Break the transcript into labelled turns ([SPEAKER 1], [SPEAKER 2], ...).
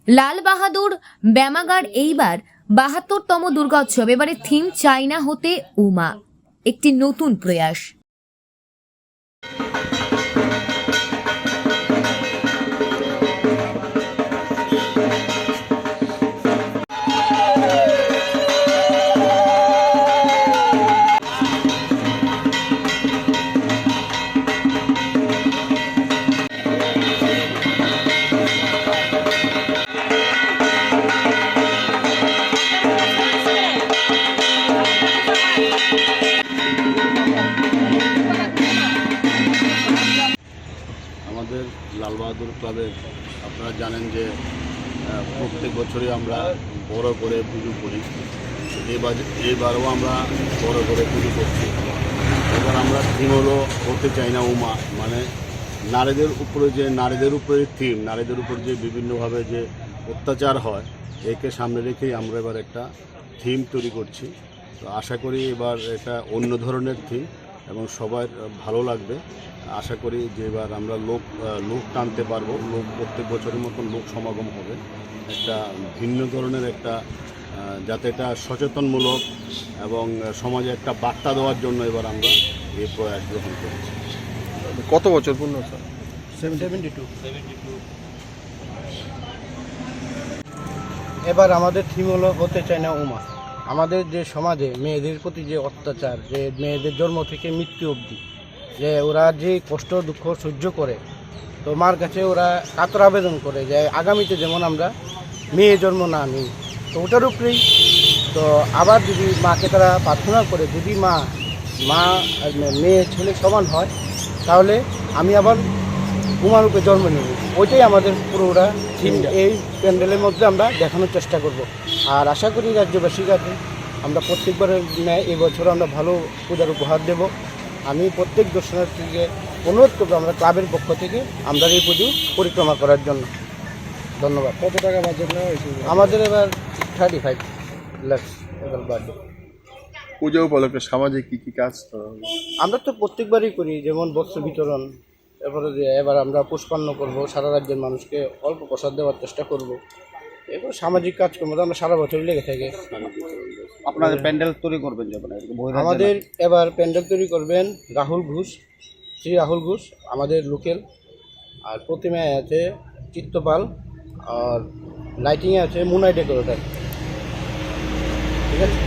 [SPEAKER 1] লাল বাহাদুর ব্যায়ামাগার এইবার ৭২তম দুর্গোৎসব। এবারে থিম চাইনা হতে উমা, একটি নতুন প্রয়াস।
[SPEAKER 2] আমাদের লাল বাহাদুর ক্লাবের আপনারা জানেন যে প্রত্যেক বছরই আমরা বড় করে পুজো করি। এবারও আমরা বড় করে পুজো করছি। এবার আমরা থিম হলো হতে চাই না উমা, মানে নারীদের উপরে থিম, নারীদের উপর যে বিভিন্নভাবে যে অত্যাচার হয় একে সামনে রেখেই আমরা এবার একটা থিম তৈরি করছি। তো আশা করি এবার এটা অন্য ধরনের থিম এবং সবার ভালো লাগবে। আশা করি যে এবার আমরা লোক টানতে পারবো, প্রত্যেক বছরের মতন লোক সমাগম হবে, একটা ভিন্ন ধরনের একটা যাতে এটা সচেতনমূলক এবং সমাজে একটা বার্তা দেওয়ার জন্য এবার আমরা এই প্রয়াস গ্রহণ করেছি।
[SPEAKER 3] কত বছর পূর্ণ স্যার?
[SPEAKER 4] 72। এবার আমাদের থিম হলো হতে চাই না উমা। আমাদের যে সমাজে মেয়েদের প্রতি যে অত্যাচার, যে মেয়েদের জন্ম থেকে মৃত্যু অবধি যে ওরা যে কষ্ট দুঃখ সহ্য করে, তো মার কাছে ওরা কাতর আবেদন করে যে আগামীতে যেমন আমরা মেয়ে জন্ম না নিই। তো ওটার উপরেই তো আবার যদি মাকে তারা প্রার্থনা করে যদি মা আর মেয়ে ছেলে সমান হয় তাহলে আমি আবার উমারূপে জন্ম নেব। ওইটাই আমাদের পুরোটা থিম এই প্যান্ডেলের মধ্যে আমরা দেখানোর চেষ্টা করব। আর আশা করি রাজ্যবাসীর কাছে আমরা প্রত্যেকবারের ন্যায় এবছর আমরা ভালো পূজার উপহার দেব। আমি প্রত্যেক দর্শনার্থীকে অনুরোধ করবো আমরা ক্লাবের পক্ষ থেকে আমরা এই পুজো পরিক্রমা করার জন্য। ধন্যবাদ।
[SPEAKER 3] কত টাকা বাজেট নেওয়া হয়েছে?
[SPEAKER 4] আমাদের এবার 35 লাখ এবার বাজে।
[SPEAKER 3] পুজো উপলক্ষে সামাজিক কী কাজ করা হবে?
[SPEAKER 4] আমরা তো প্রত্যেকবারই করি, যেমন বস্ত্র বিতরণ, এরপরে এবার আমরা পুষ্পান্ন করব, সারা রাজ্যের মানুষকে অল্প প্রসাদ দেওয়ার চেষ্টা করব। এরপর সামাজিক কাজকর্ম তো আমরা সারা বছরই লেগে থাকি।
[SPEAKER 5] আপনাদের প্যান্ডেল তৈরি করবেন যখন?
[SPEAKER 4] আমাদের এবার প্যান্ডেল তৈরি করবেন শ্রী রাহুল ঘোষ আমাদের লোকেল। আর প্রতিমায় আছে চিত্তপাল, আর লাইটিংয়ে আছে মুনাই ডেকোরেটর। ঠিক আছে।